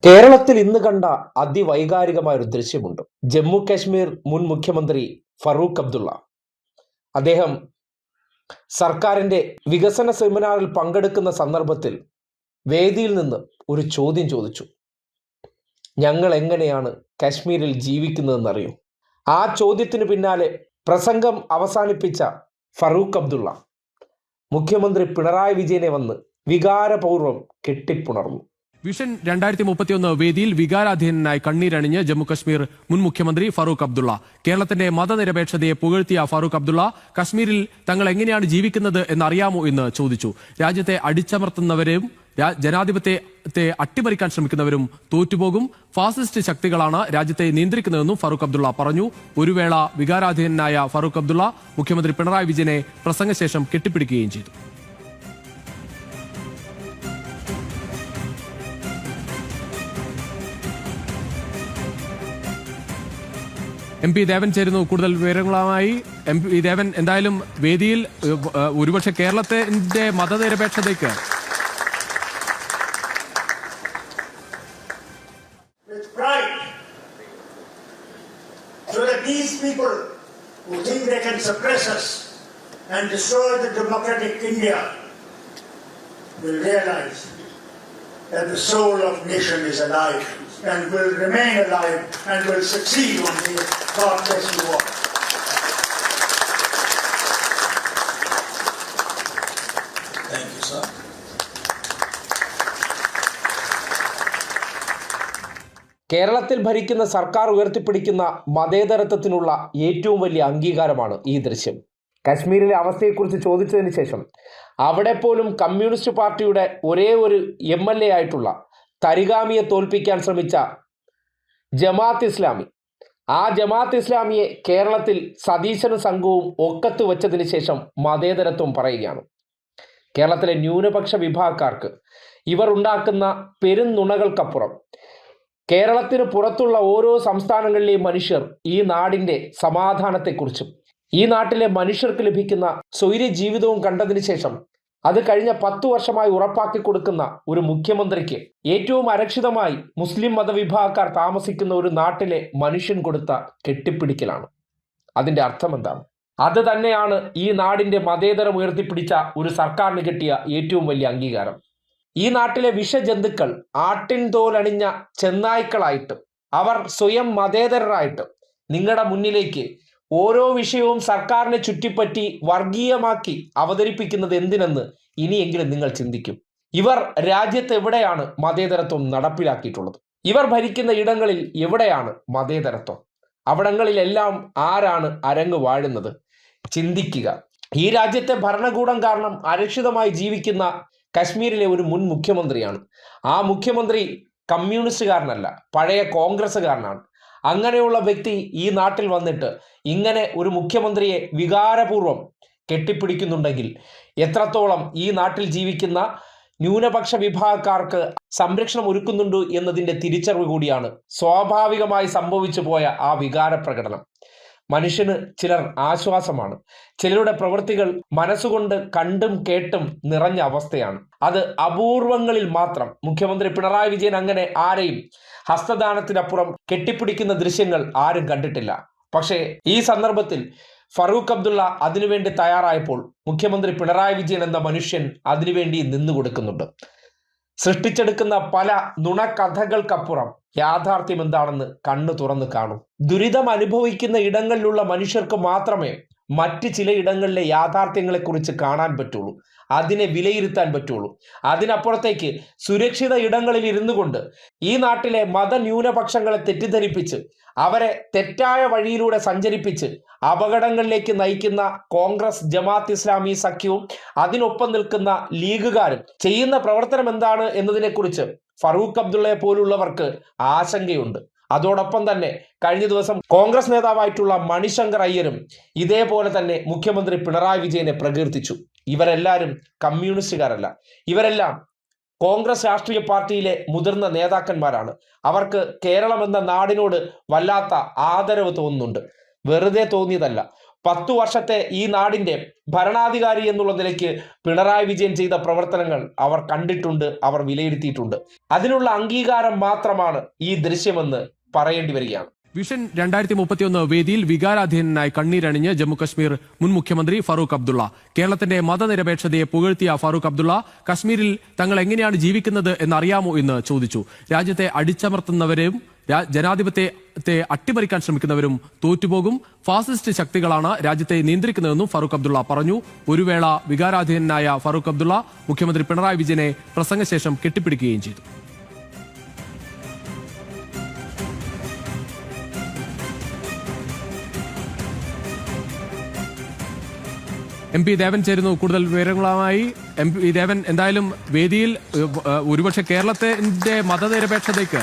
കേരളത്തിൽ ഇന്ന് കണ്ട അതിവൈകാരികമായ ഒരു ദൃശ്യമുണ്ട്. ജമ്മു കാശ്മീർ മുൻ മുഖ്യമന്ത്രി ഫറൂഖ് അബ്ദുള്ള അദ്ദേഹം സർക്കാരിന്റെ വികസന സെമിനാറിൽ പങ്കെടുക്കുന്ന സന്ദർഭത്തിൽ വേദിയിൽ നിന്ന് ഒരു ചോദ്യം ചോദിച്ചു. ഞങ്ങൾ എങ്ങനെയാണ് കാശ്മീരിൽ ജീവിക്കുന്നതെന്നറിയൂ? ആ ചോദ്യത്തിന് പിന്നാലെ പ്രസംഗം അവസാനിപ്പിച്ച ഫറൂഖ് അബ്ദുള്ള മുഖ്യമന്ത്രി പിണറായി വിജയനെ വന്ന് വികാരപൂർവ്വം കെട്ടിപ്പുണർന്നു. വിഷൻ 2031 വേദിയിൽ വികാരാധീനനായി കണ്ണീരണിഞ്ഞ് ജമ്മുകശ്മീർ മുൻ മുഖ്യമന്ത്രി ഫറൂഖ് അബ്ദുള്ള. കേരളത്തിന്റെ മതനിരപേക്ഷതയെ പുകഴ്ത്തിയ ഫറൂഖ് അബ്ദുള്ള കശ്മീരിൽ തങ്ങൾ എങ്ങനെയാണ് ജീവിക്കുന്നത് എന്നറിയാമോ എന്ന് ചോദിച്ചു. രാജ്യത്തെ അടിച്ചമർത്തുന്നവരും ജനാധിപത്യത്തെ അട്ടിമറിക്കാൻ ശ്രമിക്കുന്നവരും തോറ്റുപോകും. ഫാസിസ്റ്റ് ശക്തികളാണ് രാജ്യത്തെ നിയന്ത്രിക്കുന്നതെന്നും ഫറൂഖ് അബ്ദുള്ള പറഞ്ഞു. ഒരു വേള വികാരാധീനനായ ഫറൂഖ് അബ്ദുള്ള മുഖ്യമന്ത്രി പിണറായി വിജയനെ പ്രസംഗശേഷം കെട്ടിപ്പിടിക്കുകയും ചെയ്തു. MP ദേവൻ ചേരുന്നു കൂടുതൽ വിവരങ്ങളുമായി. MP ദേവൻ, എന്തായാലും വേദിയിൽ ഒരുപക്ഷെ കേരളത്തിന്റെ മതനിരപേക്ഷതയ്ക്ക് so that these people who think they can suppress us and destroy the democratic India will realize that the soul of nation is alive and will remain alive and will succeed one day. God bless you all. Thank you, sir. കേരളത്തിൽ ഭരിക്കുന്ന സർക്കാർ ഉയർത്തിപ്പിടിക്കുന്ന മതേതരത്വത്തിനുള്ള ഏറ്റവും വലിയ അംഗീകാരമാണ് ഈ ദൃശ്യം. കശ്മീരിലെ അവസ്ഥയെക്കുറിച്ച് ചോദിച്ചതിന് ശേഷം അവിടെ പോലും കമ്മ്യൂണിസ്റ്റ് പാർട്ടിയുടെ ഒരേ ഒരു MLA ആയിട്ടുള്ള തരിഗാമിയെ തോൽപ്പിക്കാൻ ശ്രമിച്ച ജമാഅത്ത് ഇസ്ലാമി, ആ ജമാഅത്ത് ഇസ്ലാമിയെ കേരളത്തിൽ സതീശനും സംഘവും ഒക്കത്ത് വെച്ചതിന് ശേഷം മതേതരത്വം പറയുകയാണ്. കേരളത്തിലെ ന്യൂനപക്ഷ വിഭാഗക്കാർക്ക് ഇവർ ഉണ്ടാക്കുന്ന പെരുന്നുണകൾക്കപ്പുറം കേരളത്തിന് പുറത്തുള്ള ഓരോ സംസ്ഥാനങ്ങളിലെയും മനുഷ്യർ ഈ നാടിൻ്റെ സമാധാനത്തെക്കുറിച്ചും ഈ നാട്ടിലെ മനുഷ്യർക്ക് ലഭിക്കുന്ന സ്വൈര്യ ജീവിതവും കണ്ടതിന് ശേഷം അത് കഴിഞ്ഞ 10 വർഷമായി ഉറപ്പാക്കി കൊടുക്കുന്ന ഒരു മുഖ്യമന്ത്രിക്ക് ഏറ്റവും അരക്ഷിതമായി മുസ്ലിം മതവിഭാഗക്കാർ താമസിക്കുന്ന ഒരു നാട്ടിലെ മനുഷ്യൻ കൊടുത്ത കെട്ടിപ്പിടിക്കലാണ്. അതിൻ്റെ അർത്ഥം എന്താണ്? അത് തന്നെയാണ് ഈ നാടിൻ്റെ മതേതരം ഉയർത്തിപ്പിടിച്ച ഒരു സർക്കാരിന് കിട്ടിയ ഏറ്റവും വലിയ അംഗീകാരം. ഈ നാട്ടിലെ വിഷജന്തുക്കൾ ആട്ടിൻ തോലണിഞ്ഞ ചെന്നായ്ക്കളായിട്ട് അവർ സ്വയം മതേതരരായിട്ട് നിങ്ങളുടെ മുന്നിലേക്ക് ഓരോ വിഷയവും സർക്കാരിനെ ചുറ്റിപ്പറ്റി വർഗീയമാക്കി അവതരിപ്പിക്കുന്നത് എന്തിനെന്ന് ഇനിയെങ്കിലും നിങ്ങൾ ചിന്തിക്കും. ഇവർ രാജ്യത്ത് എവിടെയാണ് മതേതരത്വം നടപ്പിലാക്കിയിട്ടുള്ളത്? ഇവർ ഭരിക്കുന്ന ഇടങ്ങളിൽ എവിടെയാണ് മതേതരത്വം? അവിടങ്ങളിലെല്ലാം ആരാണ് അരങ്ങ് വാഴുന്നത്? ചിന്തിക്കുക. ഈ രാജ്യത്തെ ഭരണകൂടം കാരണം അരക്ഷിതമായി ജീവിക്കുന്ന കശ്മീരിലെ ഒരു മുൻ മുഖ്യമന്ത്രിയാണ്. ആ മുഖ്യമന്ത്രി കമ്മ്യൂണിസ്റ്റുകാരനല്ല, പഴയ കോൺഗ്രസ്സുകാരനാണ്. അങ്ങനെയുള്ള വ്യക്തി ഈ നാട്ടിൽ വന്നിട്ട് ഇങ്ങനെ ഒരു മുഖ്യമന്ത്രിയെ വികാരപൂർവ്വം കെട്ടിപ്പിടിക്കുന്നുണ്ടെങ്കിൽ എത്രത്തോളം ഈ നാട്ടിൽ ജീവിക്കുന്ന ന്യൂനപക്ഷ വിഭാഗക്കാർക്ക് സംരക്ഷണം ഒരുക്കുന്നുണ്ട് എന്നതിൻ്റെ തിരിച്ചറിവ് കൂടിയാണ് സ്വാഭാവികമായി സംഭവിച്ചു പോയ ആ വികാര പ്രകടനം. മനുഷ്യന് ചിലർ ആശ്വാസമാണ്. ചിലരുടെ പ്രവൃത്തികൾ മനസ്സുകൊണ്ട് കണ്ടും കേട്ടും നിറഞ്ഞ അവസ്ഥയാണ്. അത് അപൂർവങ്ങളിൽ മാത്രം. മുഖ്യമന്ത്രി പിണറായി വിജയൻ അങ്ങനെ ആരെയും ഹസ്തദാനത്തിനപ്പുറം കെട്ടിപ്പിടിക്കുന്ന ദൃശ്യങ്ങൾ ആരും കണ്ടിട്ടില്ല. പക്ഷേ ഈ സന്ദർഭത്തിൽ ഫറൂഖ് അബ്ദുള്ള അതിനുവേണ്ടി തയ്യാറായപ്പോൾ മുഖ്യമന്ത്രി പിണറായി വിജയൻ എന്ന മനുഷ്യൻ അതിനുവേണ്ടി നിന്നു കൊടുക്കുന്നുണ്ട്. സൃഷ്ടിച്ചെടുക്കുന്ന പല നുണക്കഥകൾക്കപ്പുറം യാഥാർത്ഥ്യം എന്താണെന്ന് കണ്ണു തുറന്ന് കാണും. ദുരിതം അനുഭവിക്കുന്ന ഇടങ്ങളിലുള്ള മനുഷ്യർക്ക് മാത്രമേ മറ്റ് ചില ഇടങ്ങളിലെ യാഥാർത്ഥ്യങ്ങളെക്കുറിച്ച് കാണാൻ പറ്റുള്ളൂ, അതിനെ വിലയിരുത്താൻ പറ്റുള്ളൂ. അതിനപ്പുറത്തേക്ക് സുരക്ഷിത ഇടങ്ങളിൽ ഇരുന്നു കൊണ്ട് ഈ നാട്ടിലെ മതന്യൂനപക്ഷങ്ങളെ തെറ്റിദ്ധരിപ്പിച്ച് അവരെ തെറ്റായ വഴിയിലൂടെ സഞ്ചരിപ്പിച്ച് അപകടങ്ങളിലേക്ക് നയിക്കുന്ന കോൺഗ്രസ് ജമാഅത്ത് ഇസ്ലാമി സഖ്യവും അതിനൊപ്പം നിൽക്കുന്ന ലീഗുകാരും ചെയ്യുന്ന പ്രവർത്തനം എന്താണ് എന്നതിനെക്കുറിച്ച് ഫറൂഖ് അബ്ദുള്ളയെ പോലുള്ളവർക്ക് ആശങ്കയുണ്ട്. അതോടൊപ്പം തന്നെ കഴിഞ്ഞ ദിവസം കോൺഗ്രസ് നേതാവായിട്ടുള്ള മണിശങ്കർ അയ്യരും ഇതേപോലെ തന്നെ മുഖ്യമന്ത്രി പിണറായി വിജയനെ പ്രകീർത്തിച്ചു. ഇവരെല്ലാവരും കമ്മ്യൂണിസ്റ്റുകാരല്ല, ഇവരെല്ലാം കോൺഗ്രസ് രാഷ്ട്രീയ പാർട്ടിയിലെ മുതിർന്ന നേതാക്കന്മാരാണ്. അവർക്ക് കേരളം എന്ന നാടിനോട് വല്ലാത്ത ആദരവ് തോന്നുന്നുണ്ട്. വെറുതെ തോന്നിയതല്ല. 10 വർഷത്തെ ഈ നാടിന്റെ ഭരണാധികാരി എന്നുള്ള നിലയ്ക്ക് പിണറായി വിജയൻ ചെയ്ത പ്രവർത്തനങ്ങൾ അവർ കണ്ടിട്ടുണ്ട്, അവർ വിലയിരുത്തിയിട്ടുണ്ട്. അതിനുള്ള അംഗീകാരം മാത്രമാണ് ഈ ദൃശ്യമെന്ന് പറയേണ്ടി വരികയാണ്. വിഷൻ 2031 വേദിയിൽ വികാരാധീനനായി കണ്ണീരണിഞ്ഞ് ജമ്മുകശ്മീർ മുൻ മുഖ്യമന്ത്രി ഫറൂഖ് അബ്ദുള്ള. കേരളത്തിന്റെ മതനിരപേക്ഷതയെ പുകഴ്ത്തിയ ഫറൂഖ് അബ്ദുള്ള കശ്മീരിൽ തങ്ങൾ എങ്ങനെയാണ് ജീവിക്കുന്നത് എന്നറിയാമോ എന്ന് ചോദിച്ചു. രാജ്യത്തെ അടിച്ചമർത്തുന്നവരും ജനാധിപത്യത്തെ അട്ടിമറിക്കാൻ ശ്രമിക്കുന്നവരും തോറ്റുപോകും. ഫാസിസ്റ്റ് ശക്തികളാണ് രാജ്യത്തെ നിയന്ത്രിക്കുന്നതെന്നും ഫറൂഖ് അബ്ദുള്ള പറഞ്ഞു. ഒരു വേള വികാരാധീനനായ ഫറൂഖ് അബ്ദുള്ള മുഖ്യമന്ത്രി പിണറായി വിജയനെ പ്രസംഗശേഷം കെട്ടിപ്പിടിക്കുകയും ചെയ്തു. MP ദേവൻ ചേരുന്നു കൂടുതൽ വിവരങ്ങളുമായി. MP ദേവൻ, എന്തായാലും വേദിയിൽ ഒരുപക്ഷെ കേരളത്തിന്റെ മതനിരപേക്ഷതയ്ക്ക്